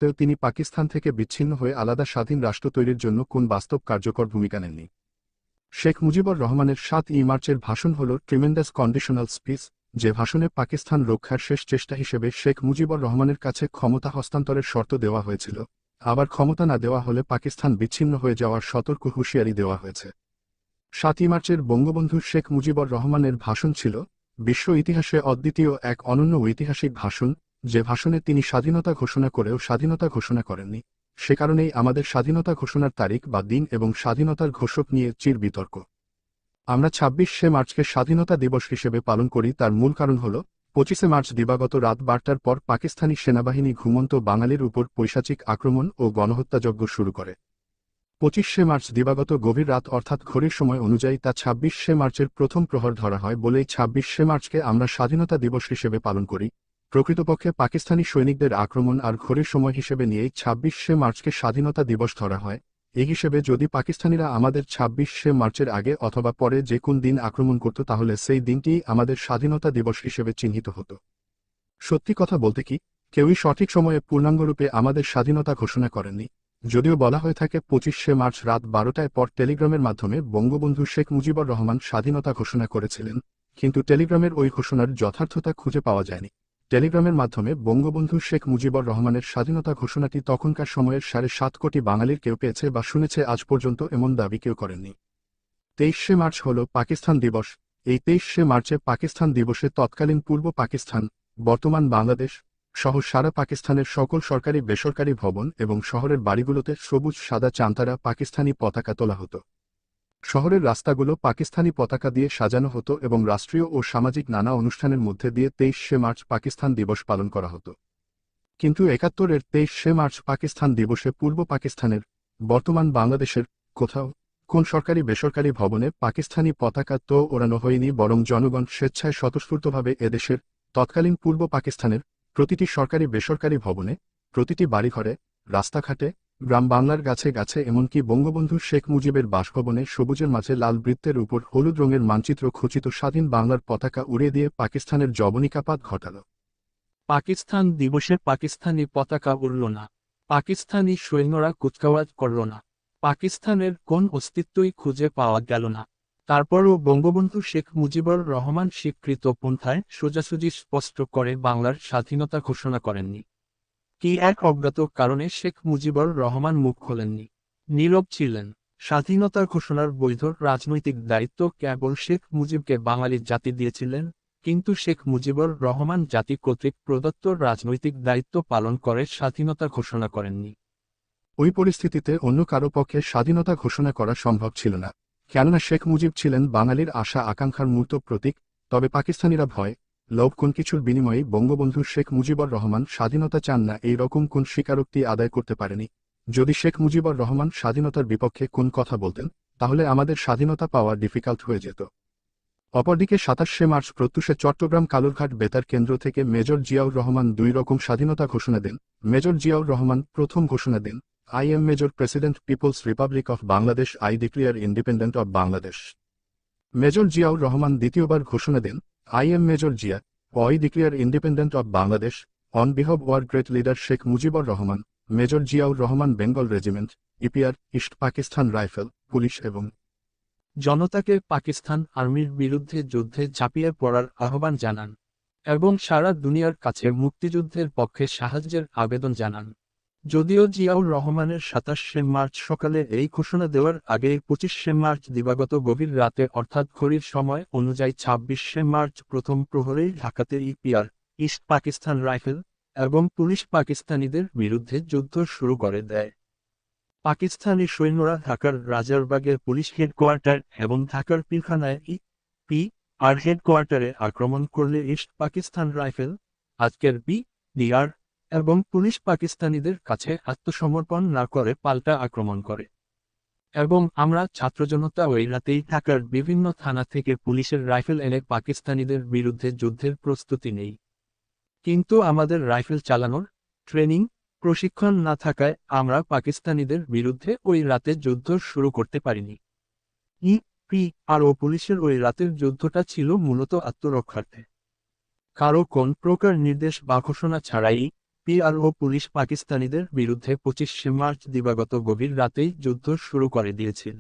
তিনি পাকিস্তান থেকে বিচ্ছিন্ন হয়ে আলাদা স্বাধীন রাষ্ট্র তৈরির জন্য কোন বাস্তব কার্যকর ভূমিকা নেননি। শেখ মুজিবুর রহমানের 7ই মার্চের ভাষণ হল ট্রিমেন্ডাস কন্ডিশনাল স্পিচ, যে ভাষণে পাকিস্তান রক্ষার শেষ চেষ্টা হিসেবে শেখ মুজিবুর রহমানের কাছে ক্ষমতা হস্তান্তরের শর্ত দেওয়া হয়েছিল, আবার ক্ষমতা না দেওয়া হলে পাকিস্তান বিচ্ছিন্ন হয়ে যাওয়ার সতর্ক হুঁশিয়ারি দেওয়া হয়েছে। 7ই মার্চের বঙ্গবন্ধু শেখ মুজিবুর রহমানের ভাষণ ছিল বিশ্ব ইতিহাসে অদ্বিতীয় এক অনন্য ঐতিহাসিক ভাষণ, যে ভাষণে তিনি স্বাধীনতা ঘোষণা করেও স্বাধীনতা ঘোষণা করেননি। সে কারণেই আমাদের স্বাধীনতা ঘোষণার তারিখ বা দিন এবং স্বাধীনতার ঘোষক নিয়ে চির বিতর্ক। আমরা 26শে মার্চকে স্বাধীনতা দিবস হিসেবে পালন করি, তার মূল কারণ হল 25শে মার্চ দিবাগত রাত 12টার পর পাকিস্তানি সেনাবাহিনী ঘুমন্ত বাঙালির উপর পৈশাচিক আক্রমণ ও গণহত্যাযজ্ঞ শুরু করে। 25শে মার্চ দিবাগত গভীর রাত অর্থাৎ ঘড়ির সময় অনুযায়ী তা 26শে মার্চের প্রথম প্রহর ধরা হয় বলেই 26শে মার্চকে আমরা স্বাধীনতা দিবস হিসেবে পালন করি। প্রকৃতপক্ষে পাকিস্তানি সৈনিকদের আক্রমণ আর ঘড়ির সময় হিসেবে নিয়েই 26শে মার্চকে স্বাধীনতা দিবস ধরা হয়। এই হিসেবে যদি পাকিস্তানিরা আমাদের 26শে মার্চের আগে অথবা পরে যে কোন দিন আক্রমণ করত তাহলে সেই দিনটিই আমাদের স্বাধীনতা দিবস হিসেবে চিহ্নিত হতো। সত্যি কথা বলতে কি, কেউই সঠিক সময়ে পূর্ণাঙ্গরূপে আমাদের স্বাধীনতা ঘোষণা করেননি। যদিও বলা হয়ে থাকে 25শে মার্চ রাত 12টায় পর টেলিগ্রামের মাধ্যমে বঙ্গবন্ধু শেখ মুজিবুর রহমান স্বাধীনতা ঘোষণা করেছিলেন, কিন্তু টেলিগ্রামের ওই ঘোষণার যথার্থতা খুঁজে পাওয়া যায়নি। টেলিগ্রামের মাধ্যমে বঙ্গবন্ধু শেখ মুজিবুর রহমানের স্বাধীনতা ঘোষণাটি তখনকার সময়ের 7.5 কোটি বাঙালির কেউ পেয়েছে বা শুনেছে, আজ পর্যন্ত এমন দাবি কেউ করেননি। 23শে মার্চ হল পাকিস্তান দিবস। এই 23শে মার্চে পাকিস্তান দিবসে তৎকালীন পূর্ব পাকিস্তান, বর্তমান বাংলাদেশ সহ সারা পাকিস্তানের সকল সরকারি বেসরকারি ভবন এবং শহরের বাড়িগুলোতে সবুজ সাদা চাঁতারা পাকিস্তানি পতাকা তোলা হতো। শহরের রাস্তাগুলো পাকিস্তানি পতাকা দিয়ে সাজানো হতো এবং রাষ্ট্রীয় ও সামাজিক নানা অনুষ্ঠানের মধ্যে দিয়ে 23শে মার্চ পাকিস্তান দিবস পালন করা হতো। কিন্তু 71-এর 23শে মার্চ পাকিস্তান দিবসে পূর্ব পাকিস্তানের, বর্তমান বাংলাদেশের কোথাও কোন সরকারি বেসরকারি ভবনে পাকিস্তানি পতাকা তো ওড়ানো হয়নি, বরং জনগণ স্বেচ্ছায় স্বতঃস্ফূর্তভাবে এদেশের তৎকালীন পূর্ব পাকিস্তানের প্রতিটি সরকারি বেসরকারি ভবনে, প্রতিটি বাড়িঘরে, রাস্তাঘাটে, গ্রাম বাংলার গাছে গাছে, এমনকি বঙ্গবন্ধু শেখ মুজিবের বাসভবনে সবুজের মাঝে লাল বৃত্তের উপর হলুদ রঙের মানচিত্র খচিত স্বাধীন বাংলার পতাকা উড়িয়ে দিয়ে পাকিস্তানের যবনিকাপাত ঘটাল। পাকিস্তান দিবসে পাকিস্তানি পতাকা উড়ল না, পাকিস্তানি সৈন্যরা কুচকাওয়াজ করল না, পাকিস্তানের কোন অস্তিত্বই খুঁজে পাওয়া গেল না। তারপরও বঙ্গবন্ধু শেখ মুজিবুর রহমান স্বীকৃত পন্থায় সোজাসুজি স্পষ্ট করে বাংলার স্বাধীনতা ঘোষণা করেননি। কি এক অজ্ঞাত কারণে শেখ মুজিবুর রহমান মুখ খোলেননি, নীরব ছিলেন। স্বাধীনতা ঘোষণার বৈধ রাজনৈতিক দায়িত্ব কেবল শেখ মুজিবকে বাঙালি জাতি দিয়েছিলেন, কিন্তু শেখ মুজিবুর রহমান জাতি কর্তৃক প্রদত্ত রাজনৈতিক দায়িত্ব পালন করে স্বাধীনতা ঘোষণা করেননি। ওই পরিস্থিতিতে অন্য কারো পক্ষে স্বাধীনতা ঘোষণা করা সম্ভব ছিল না, কেননা শেখ মুজিব ছিলেন বাঙালির আশা আকাঙ্ক্ষার মূর্ত প্রতীক। তবে পাকিস্তানিরা ভয়, লোভ, কোন কিছুর বিনিময়ে বঙ্গবন্ধু শেখ মুজিবুর রহমান স্বাধীনতা চান না এই রকম কোন স্বীকারোক্তি আদায় করতে পারেনি। যদি শেখ মুজিবুর রহমান স্বাধীনতার বিপক্ষে কোন কথা বলতেন, তাহলে আমাদের স্বাধীনতা পাওয়া ডিফিকাল্ট হয়ে যেত। অপরদিকে 27শে মার্চ প্রত্যুষে চট্টগ্রাম কালুরঘাট বেতার কেন্দ্র থেকে মেজর জিয়াউর রহমান দুই রকম স্বাধীনতা ঘোষণা দেন। মেজর জিয়াউর রহমান প্রথম ঘোষণা দেন, I am major president people's republic of Bangladesh, I declare independent of Bangladesh. Major Ziaur Rahman দ্বিতীয়বার ঘোষণা দেন, I am major Zia, I declare independent of Bangladesh on behalf our great leader Sheikh Mujibur Rahman. Major Ziaur Rahman Bengal regiment, EPR, east Pakistan rifle, police এবং জনতাকে পাকিস্তান আর্মির বিরুদ্ধে যুদ্ধে ঝাঁপিয়ে পড়ার আহ্বান জানান এবং সারা দুনিয়ার কাছে মুক্তিযুদ্ধের পক্ষে সাহায্যের আবেদন জানান। যদিও জিয়াউর রহমানের 27শে মার্চ সকালে এই ঘোষণা দেওয়ার আগে 25শে মার্চ দিবাগত গভীর রাতে অর্থাৎ ঘড়ির সময় অনুযায়ী 26শে মার্চ প্রথম প্রহরেই ঢাকাতে ইপিআর, ইস্ট পাকিস্তান রাইফেল এবং পুলিশ পাকিস্তানিদের বিরুদ্ধে যুদ্ধ শুরু করে দেয়। পাকিস্তানি সৈন্যরা ঢাকার রাজারবাগের পুলিশ হেডকোয়ার্টার এবং ঢাকার পিলখানায় আর হেডকোয়ার্টারে আক্রমণ করলে ইস্ট পাকিস্তান রাইফেল, আজকের বিডিআর এবং পুলিশ পাকিস্তানিদের কাছে আত্মসমর্পণ না করে পাল্টা আক্রমণ করে এবং আমরা ছাত্রজনতা ওই রাতেই ঢাকার বিভিন্ন থানা থেকে পুলিশের রাইফেল এনে পাকিস্তানিদের বিরুদ্ধে যুদ্ধের প্রস্তুতি নেই। কিন্তু আমাদের রাইফেল চালানোর ট্রেনিং, প্রশিক্ষণ না থাকায় আমরা পাকিস্তানিদের বিরুদ্ধে ওই রাতে যুদ্ধ শুরু করতে পারিনি। ইপিআর ও পুলিশের ওই রাতের যুদ্ধটা ছিল মূলত আত্মরক্ষার্থে। কারো কোন প্রকার নির্দেশ বা ঘোষণা ছাড়াই পিআরও পুলিশ পাকিস্তানিদের বিরুদ্ধে 25শে মার্চ দিবাগত গভীর রাতেই যুদ্ধ শুরু করে দিয়েছিল।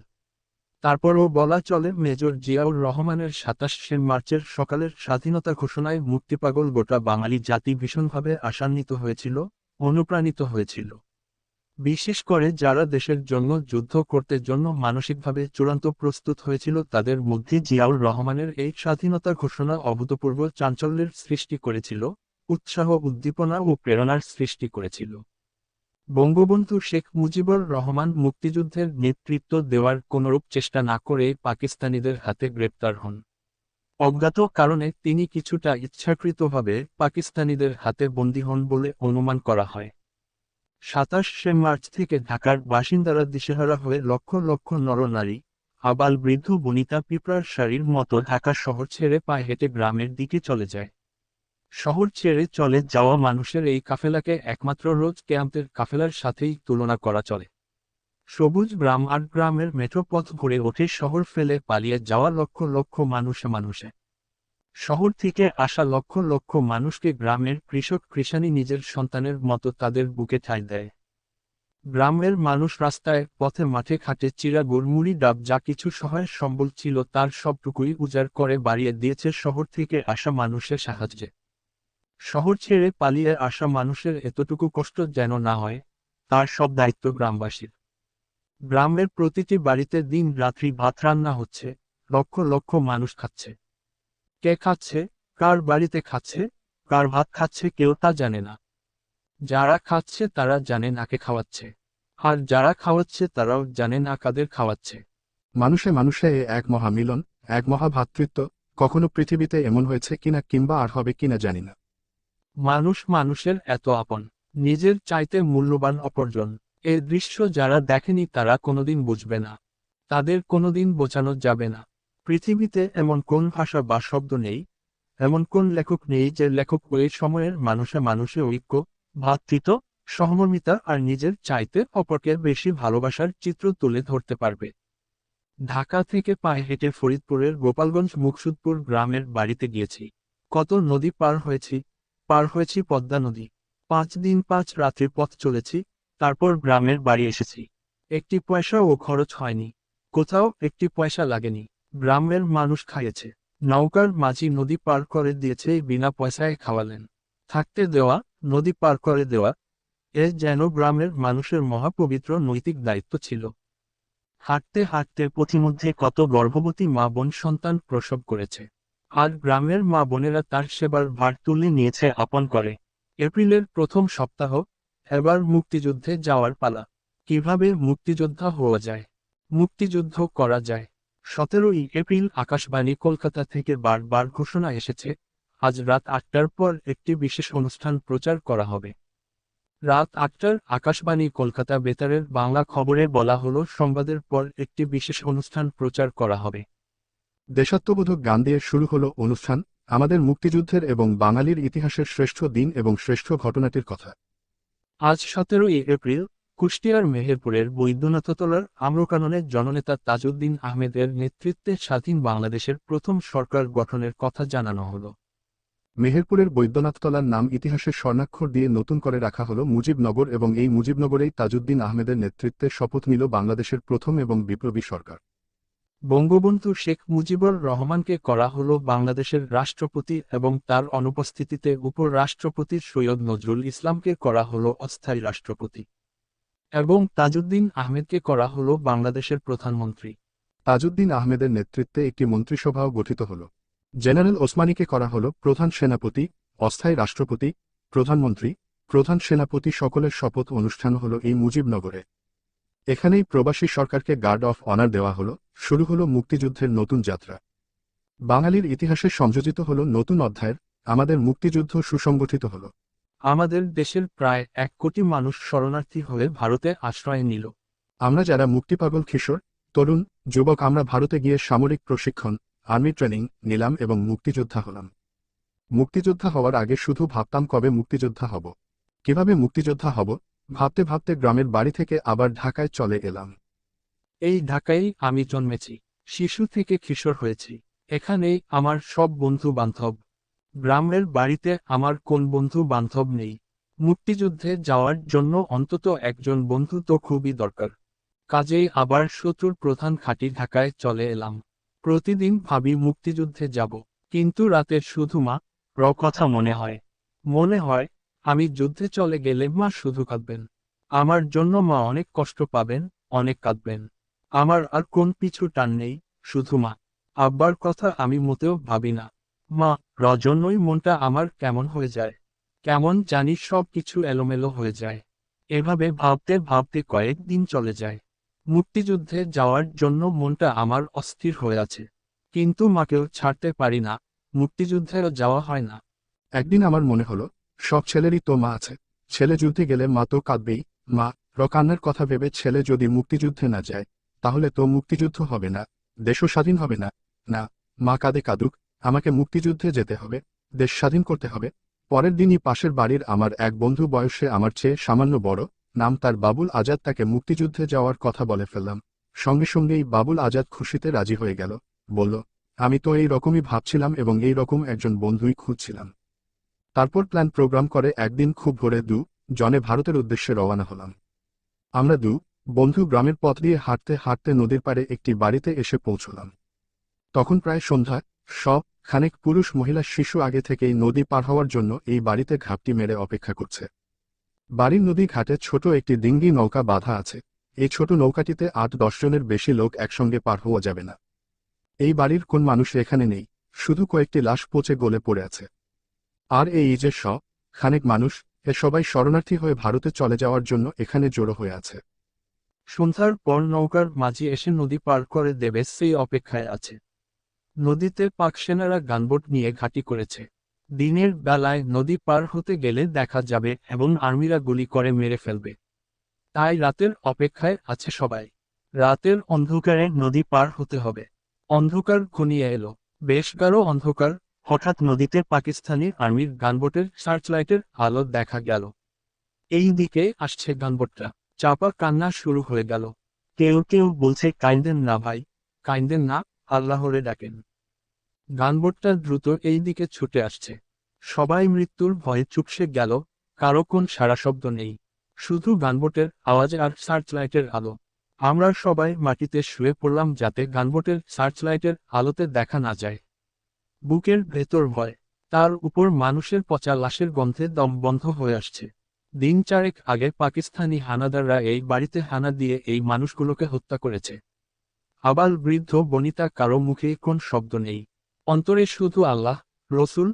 তারপরও বলা চলে মেজর জিয়াউর রহমানের 27শে মার্চের সকালের স্বাধীনতা ঘোষণায় মুক্তিপাগল গোটা বাঙালি জাতি ভীষণভাবে আশান্বিত হয়েছিল, অনুপ্রাণিত হয়েছিল। বিশেষ করে যারা দেশের জন্য যুদ্ধ করতে জন্য মানসিকভাবে চূড়ান্ত প্রস্তুত হয়েছিল তাদের মধ্যে জিয়াউর রহমানের এই স্বাধীনতা ঘোষণা অভূতপূর্ব চাঞ্চল্যের সৃষ্টি করেছিল, উৎসাহ উদ্দীপনা ও প্রেরণার সৃষ্টি করেছিল। বঙ্গবন্ধু শেখ মুজিবুর রহমান মুক্তিযুদ্ধের নেতৃত্ব দেওয়ার কোনরূপ চেষ্টা না করে পাকিস্তানিদের হাতে গ্রেপ্তার হন। অজ্ঞাত কারণে তিনি কিছুটা ইচ্ছাকৃতভাবে পাকিস্তানিদের হাতে বন্দী হন বলে অনুমান করা হয়। 27শে মার্চ থেকে ঢাকার বাসিন্দারা দিশেহারা হয়ে লক্ষ লক্ষ নরনারী, আবাল বৃদ্ধ বনিতা পিঁপড়ার সারির মতো ঢাকা শহর ছেড়ে পায়ে হেঁটে গ্রামের দিকে চলে যায়। শহর ছেড়ে চলে যাওয়া মানুষের এই কাফেলাকে একমাত্র রোজ ক্যাম্পের কাফেলার সাথেই তুলনা করা চলে। সবুজ গ্রাম আর গ্রামের মেঠোপথ ঘুরে ওঠে শহর ফেলে পালিয়ে যাওয়া লক্ষ লক্ষ মানুষে। শহর থেকে আসা লক্ষ লক্ষ মানুষকে গ্রামের কৃষক কৃষানি নিজের সন্তানের মতো তাদের বুকে ঠাঁই দেয়। গ্রামের মানুষ রাস্তায় পথে মাঠে ঘাটে চিরা গুড় মুড়ি ডাব যা কিছু সহায় সম্বল ছিল তার সবটুকুই উজাড় করে বাড়িয়ে দিয়েছে শহর থেকে আসা মানুষের সাহায্যে। শহর ছেড়ে পালিয়ে আসা মানুষের এতটুকু কষ্ট যেন না হয়, তার সব দায়িত্ব গ্রামবাসীর। গ্রামের প্রতিটি বাড়িতে দিন রাত্রি ভাত রান্না হচ্ছে, লক্ষ লক্ষ মানুষ খাচ্ছে। কে খাচ্ছে, কার বাড়িতে খাচ্ছে, কার ভাত খাচ্ছে কেউ তা জানে না। যারা খাচ্ছে তারা জানে না কে খাওয়াচ্ছে, আর যারা খাওয়াচ্ছে তারাও জানে না কাদের খাওয়াচ্ছে। মানুষে মানুষে এ এক মহামিলন, এক মহাভ্রাতৃত্ব কখনো পৃথিবীতে এমন হয়েছে কিনা কিংবা আর হবে কিনা জানি না। মানুষ মানুষের এত আপন, নিজের চাইতে মূল্যবান অপরজন, এই দৃশ্য যারা দেখেনি তারা কোনোদিন বুঝবে না, তাদের কোনোদিন বোঝানো যাবে না। পৃথিবীতে এমন কোন ভাষা বা শব্দ নেই, এমন কোন লেখক নেই যে লেখক ওই সময়ের মানুষে মানুষে ঐক্য, ভ্রাতৃত্ব, সহমর্মিতা আর নিজের চাইতে অপরকে বেশি ভালোবাসার চিত্র তুলে ধরতে পারবে। ঢাকা থেকে পায়ে হেঁটে ফরিদপুরের গোপালগঞ্জ মুকসুদপুর গ্রামের বাড়িতে গিয়েছি। কত নদী পার হয়েছি পদ্মা নদী। 5 দিন 5 রাত্রি পথ চলেছি, তারপর গ্রামের বাড়ি এসেছি। একটি পয়সাও খরচ হয়নি, কোথাও একটি পয়সা লাগেনি। গ্রামের মানুষ খাইয়েছে, নৌকার মাঝি নদী পার করে দিয়েছে, বিনা পয়সায় খাওয়ালেন। থাকতে দেওয়া, নদী পার করে দেওয়া, এ যেন গ্রামের মানুষের মহাপবিত্র নৈতিক দায়িত্ব ছিল। হাঁটতে হাঁটতে পথিমধ্যে কত গর্ভবতী মা বোন সন্তান প্রসব করেছে, আর গ্রামের মা বোনেরা তার সেবার ভার তুলে নিয়েছে আপন করে। এপ্রিলের প্রথম সপ্তাহ, এবার মুক্তিযুদ্ধে যাওয়ার পালা। কিভাবে মুক্তিযোদ্ধা হওয়া যায়, মুক্তিযুদ্ধ করা যায়। 17ই এপ্রিল আকাশবাণী কলকাতা থেকে বারবার ঘোষণা এসেছে, আজ রাত 8টার পর একটি বিশেষ অনুষ্ঠান প্রচার করা হবে। রাত 8টার আকাশবাণী কলকাতা বেতারের বাংলা খবরে বলা হলো সংবাদের পর একটি বিশেষ অনুষ্ঠান প্রচার করা হবে। দেশাত্মবোধক গান দিয়ে শুরু হলো অনুষ্ঠান, আমাদের মুক্তিযুদ্ধের এবং বাঙালির ইতিহাসের শ্রেষ্ঠ দিন এবং শ্রেষ্ঠ ঘটনাটির কথা। আজ 17ই এপ্রিল কুষ্টিয়ার মেহেরপুরের বৈদ্যনাথতলার আম্রকাননে জননেতা তাজউদ্দিন আহমেদের নেতৃত্বে স্বাধীন বাংলাদেশের প্রথম সরকার গঠনের কথা জানানো হলো। মেহেরপুরের বৈদ্যনাথতলার নাম ইতিহাসের স্বর্ণাক্ষর দিয়ে নতুন করে রাখা হলো মুজিবনগর এবং এই মুজিবনগরেই তাজউদ্দিন আহমেদের নেতৃত্বে শপথ নিল বাংলাদেশের প্রথম এবং বিপ্লবী সরকার। বঙ্গবন্ধু শেখ মুজিবুর রহমানকে করা হলো বাংলাদেশের রাষ্ট্রপতি এবং তার অনুপস্থিতিতে উপরাষ্ট্রপতি সৈয়দ নজরুল ইসলামকে করা হলো অস্থায়ী রাষ্ট্রপতি এবং তাজউদ্দিন আহমেদকে করা হলো বাংলাদেশের প্রধানমন্ত্রী। তাজউদ্দিন আহমেদের নেতৃত্বে একটি মন্ত্রিসভাও গঠিত হল। জেনারেল ওসমানীকে করা হল প্রধান সেনাপতি, অস্থায়ী রাষ্ট্রপতি, প্রধানমন্ত্রী, প্রধান সেনাপতি সকলের শপথ অনুষ্ঠান হল এই মুজিবনগরে। এখানেই প্রবাসী সরকারকে গার্ড অফ অনার দেওয়া হল, শুরু হল মুক্তিযুদ্ধের নতুন যাত্রা। বাঙালির ইতিহাসে সংযোজিত হল নতুন অধ্যায়ের, আমাদের মুক্তিযুদ্ধ সুসংগঠিত হল। আমাদের দেশের প্রায় 1 কোটি মানুষ শরণার্থী হয়ে ভারতে আশ্রয় নিল। আমরা যারা মুক্তিপাগল কিশোর, তরুণ, যুবক আমরা ভারতে গিয়ে সামরিক প্রশিক্ষণ, আর্মি ট্রেনিং নিলাম এবং মুক্তিযোদ্ধা হলাম। মুক্তিযোদ্ধা হওয়ার আগে শুধু ভাবতাম কবে মুক্তিযোদ্ধা হব, কিভাবে মুক্তিযোদ্ধা হব, ভাবতে ভাবতে গ্রামের বাড়ি থেকে আবার ঢাকায় চলে এলাম। এই ঢাকায় আমি জন্মেছি, শিশু থেকে কিশোর হয়েছি। এখানেই আমার সব বন্ধু বান্ধব। গ্রামের বাড়িতে আমার কোন বন্ধু বান্ধব নেই। মুক্তিযুদ্ধে যাওয়ার জন্য অন্তত একজন বন্ধু তো খুবই দরকার। কাজেই আবার শত্রুর প্রধান ঘাঁটি ঢাকায় চলে এলাম। প্রতিদিন ভাবি মুক্তিযুদ্ধে যাব, কিন্তু রাতে শুধু মা র কথা মনে হয়। মনে হয় আমি যুদ্ধে চলে গেলে মা শুধু কাঁদবেন। আমার জন্য মা অনেক কষ্ট পাবেন, অনেক কাঁদবেন। আমার আর কোন পিছু টান নেই, শুধু মা। আব্বার কথা আমি মোটেও ভাবি না। মা র জন্যই মনটা আমার কেমন হয়ে যায়। কেমন জানি সব কিছু এলোমেলো হয়ে যায়। এভাবে ভাবতে ভাবতে কয়েকদিন চলে যায়। মুক্তিযুদ্ধে যাওয়ার জন্য মনটা আমার অস্থির হয়ে আছে। কিন্তু মাকেও ছাড়তে পারি না, মুক্তিযুদ্ধেও যাওয়া হয় না। একদিন আমার মনে হলো, সব ছেলেরই তো মা আছে। ছেলে যুদ্ধে গেলে মা তো কাঁদবেই। মা কান্নার কথা ভেবে ছেলে যদি মুক্তিযুদ্ধে না যায়, তাহলে তো মুক্তিযুদ্ধ হবে না, দেশও স্বাধীন হবে না। না, মা কাঁদে কাঁদুক, আমাকে মুক্তিযুদ্ধে যেতে হবে, দেশ স্বাধীন করতে হবে। পরের দিনই পাশের বাড়ির আমার এক বন্ধু, বয়সে আমার চেয়ে সামান্য বড়, নাম তার বাবুল আজাদ, তাকে মুক্তিযুদ্ধে যাওয়ার কথা বলে ফেললাম। সঙ্গে সঙ্গেই বাবুল আজাদ খুশিতে রাজি হয়ে গেল। বলল, আমি তো এই রকমই ভাবছিলাম এবং এই রকম একজন বন্ধুই খুঁজছিলাম। তারপর প্ল্যান প্রোগ্রাম করে একদিন খুব ভোরে জনে ভারতের উদ্দেশ্যে রওনা হলাম। আমরা বন্ধু গ্রামের পথ দিয়ে হাঁটতে হাঁটতে নদীর পাড়ে একটি বাড়িতে এসে পৌঁছলাম। তখন প্রায় সন্ধ্যা। খানেক পুরুষ মহিলা শিশু আগে থেকেই নদী পার হওয়ার জন্য এই বাড়িতে ঘাপটি মেরে অপেক্ষা করছে। বাড়ির নদী ঘাটে ছোট একটি ডিঙ্গি নৌকা বাঁধা আছে। এই ছোট নৌকাটিতে 8-10 জনের বেশি লোক একসঙ্গে পার হওয়া যাবে না। এই বাড়ির কোন মানুষ এখানে নেই, শুধু কয়েকটি লাশ পচে গলে পড়ে আছে। আর এই যে খানেক মানুষ, এ সবাই শরণার্থী হয়ে ভারতে চলে যাওয়ার জন্য এখানে জড়ো হয়ে আছে। সন্ধ্যার পর নৌকার মাঝি এসে নদী পার করে দেবে সেই অপেক্ষায় আছে। নদীতে পাক সেনারা গানবোট নিয়ে ঘাঁটি করেছে। দিনের বেলায় নদী পার হতে গেলে দেখা যাবে এবং আর্মিরা গুলি করে মেরে ফেলবে। তাই রাতের অপেক্ষায় আছে সবাই। রাতের অন্ধকারে নদী পার হতে হবে। অন্ধকার ঘনিয়ে এলো, বেশ গাঢ় অন্ধকার। হঠাৎ নদীতে পাকিস্তানি আর্মির গানবোটের সার্চলাইটের আলো দেখা গেল। এই দিকে আসছে গানবোটটা। চাপা কান্না শুরু হয়ে গেল। কেউ কেউ বলছে, কাইন্দেন না ভাই, কাইন্দেন না, আল্লাহরে ডাকেন। গানবোটটা দ্রুত এই দিকে ছুটে আসছে। সবাই মৃত্যুর ভয়ে চুপসে গেল, কারো কোন সারা শব্দ নেই, শুধু গানবোটের আওয়াজ আর সার্চলাইটের আলো। আমরা সবাই মাটিতে শুয়ে পড়লাম যাতে গানবোটের সার্চলাইটের আলোতে দেখা না যায়। বুকের ভেতর ভয়, তার উপর মানুষের পচা লাশের গন্ধে দম বন্ধ হয়ে আসছে। দিন চারেক আগে পাকিস্তানি হানাদাররা এই বাড়িতে হানা দিয়ে এই মানুষগুলোকে হত্যা করেছে। আবাল বৃদ্ধ বনিতা, কারো মুখে কোন শব্দ নেই। অন্তরে শুধু আল্লাহ, রসুল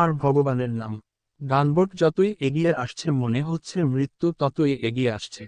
আর ভগবানের নাম। গানবোট যতই এগিয়ে আসছে মনে হচ্ছে মৃত্যু ততই এগিয়ে আসছে।